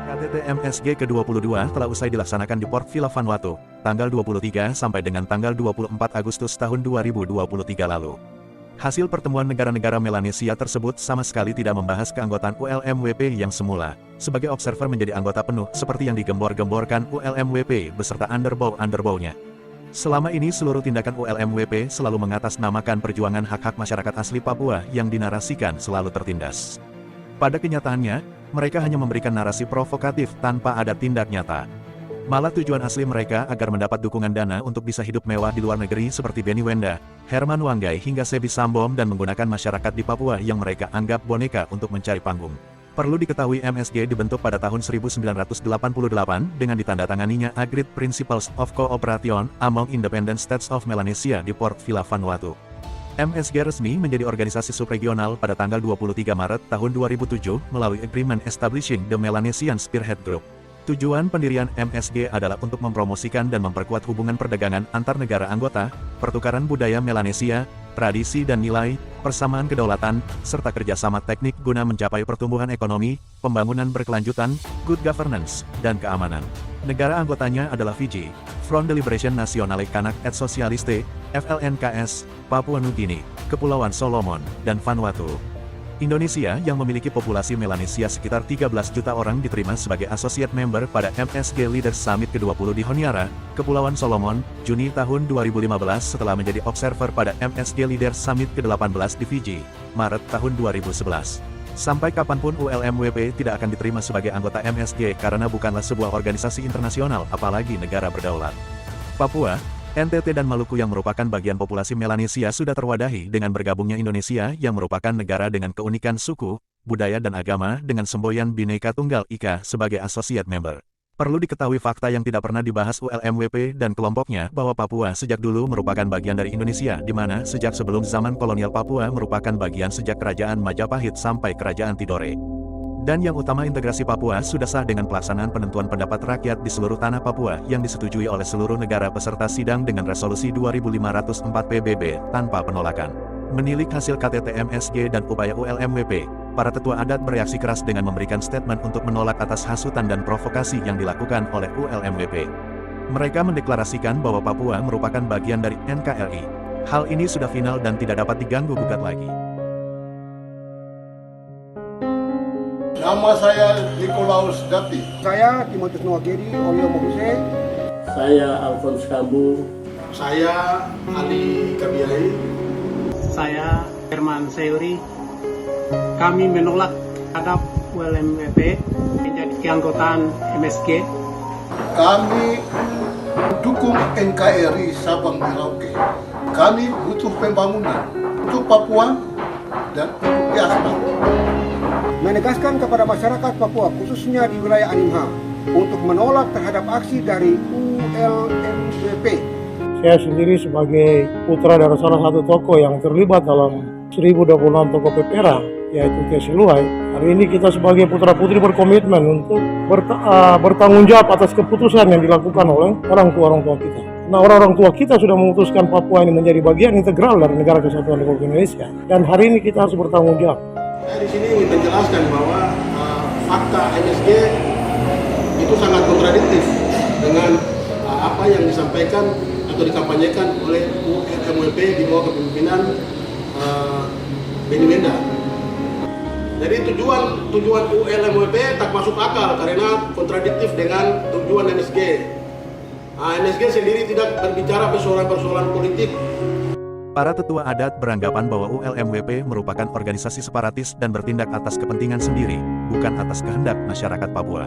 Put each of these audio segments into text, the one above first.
KTT MSG ke-22 telah usai dilaksanakan di Port Vila Vanuatu, tanggal 23 sampai dengan tanggal 24 Agustus tahun 2023 lalu. Hasil pertemuan negara-negara Melanesia tersebut sama sekali tidak membahas keanggotaan ULMWP yang semula, sebagai observer menjadi anggota penuh seperti yang digembor-gemborkan ULMWP beserta underbow-underbownya. Selama ini seluruh tindakan ULMWP selalu mengatasnamakan perjuangan hak-hak masyarakat asli Papua yang dinarasikan selalu tertindas. Pada kenyataannya, mereka hanya memberikan narasi provokatif tanpa ada tindak nyata. Malah tujuan asli mereka agar mendapat dukungan dana untuk bisa hidup mewah di luar negeri seperti Benny Wenda, Herman Wanggai hingga Sebi Sambom dan menggunakan masyarakat di Papua yang mereka anggap boneka untuk mencari panggung. Perlu diketahui MSG dibentuk pada tahun 1988 dengan ditandatanganinya Agreed Principles of Cooperation among Independent States of Melanesia di Port Vila Vanuatu. MSG resmi menjadi organisasi subregional pada tanggal 23 Maret tahun 2007 melalui Agreement Establishing the Melanesian Spearhead Group. Tujuan pendirian MSG adalah untuk mempromosikan dan memperkuat hubungan perdagangan antar negara anggota, pertukaran budaya Melanesia, tradisi dan nilai, persamaan kedaulatan, serta kerjasama teknik guna mencapai pertumbuhan ekonomi, pembangunan berkelanjutan, good governance, dan keamanan. Negara anggotanya adalah Fiji, Front de Liberation Nationale Kanak et Socialiste, FLNKS, Papua Nugini, Kepulauan Solomon, dan Vanuatu. Indonesia yang memiliki populasi Melanesia sekitar 13 juta orang diterima sebagai associate member pada MSG Leaders Summit ke-20 di Honiara, Kepulauan Solomon, Juni tahun 2015 setelah menjadi observer pada MSG Leaders Summit ke-18 di Fiji, Maret tahun 2011. Sampai kapanpun ULMWP tidak akan diterima sebagai anggota MSG karena bukanlah sebuah organisasi internasional apalagi negara berdaulat. Papua, NTT dan Maluku yang merupakan bagian populasi Melanesia sudah terwadahi dengan bergabungnya Indonesia yang merupakan negara dengan keunikan suku, budaya dan agama dengan semboyan Bhinneka Tunggal Ika sebagai associate member. Perlu diketahui fakta yang tidak pernah dibahas ULMWP dan kelompoknya bahwa Papua sejak dulu merupakan bagian dari Indonesia di mana sejak sebelum zaman kolonial Papua merupakan bagian sejak kerajaan Majapahit sampai kerajaan Tidore. Dan yang utama integrasi Papua sudah sah dengan pelaksanaan penentuan pendapat rakyat di seluruh tanah Papua yang disetujui oleh seluruh negara peserta sidang dengan resolusi 2504 PBB tanpa penolakan. Menilik hasil KTT MSG dan upaya ULMWP, para tetua adat bereaksi keras dengan memberikan statement untuk menolak atas hasutan dan provokasi yang dilakukan oleh ULMWP. Mereka mendeklarasikan bahwa Papua merupakan bagian dari NKRI. Hal ini sudah final dan tidak dapat diganggu-gugat lagi. Nama saya Nikolaus Dati. Saya Timotius Nuwagedi Olio Mohuse. Saya Alphonse Kambu. Saya Ali Kabiai. Saya Herman Seuri. Kami menolak terhadap ULMWP menjadi keanggotaan MSG. Kami mendukung NKRI Sabang Merauke. Kami butuh pembangunan untuk Papua dan untuk diaspora. Menegaskan kepada masyarakat Papua khususnya di wilayah Animha untuk menolak terhadap aksi dari ULMWP. Saya sendiri sebagai putra dari salah satu tokoh yang terlibat dalam 1026 tokoh Pepera, yaitu Kesi Luai. Hari ini kita sebagai putra-putri berkomitmen untuk bertanggung jawab atas keputusan yang dilakukan oleh orang tua kita. Nah, orang tua kita sudah memutuskan Papua ini menjadi bagian integral dari negara kesatuan Republik Indonesia. Dan hari ini kita harus bertanggung jawab. Saya di sini ingin menjelaskan bahwa fakta MSG itu sangat kontradiktif dengan apa yang disampaikan atau dikampanyekan oleh ULMWP di bawah kepemimpinan Benny Wenda. Jadi tujuan ULMWP tak masuk akal karena kontradiktif dengan tujuan MSG. MSG sendiri tidak berbicara persoalan-persoalan politik. Para tetua adat beranggapan bahwa ULMWP merupakan organisasi separatis dan bertindak atas kepentingan sendiri, bukan atas kehendak masyarakat Papua.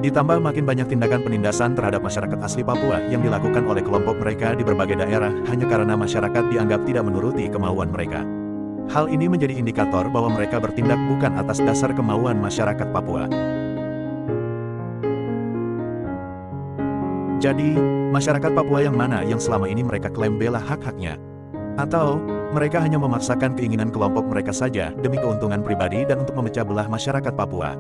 Ditambah makin banyak tindakan penindasan terhadap masyarakat asli Papua yang dilakukan oleh kelompok mereka di berbagai daerah hanya karena masyarakat dianggap tidak menuruti kemauan mereka. Hal ini menjadi indikator bahwa mereka bertindak bukan atas dasar kemauan masyarakat Papua. Jadi, masyarakat Papua yang mana yang selama ini mereka klaim bela hak-haknya? Atau, mereka hanya memaksakan keinginan kelompok mereka saja demi keuntungan pribadi dan untuk memecah belah masyarakat Papua?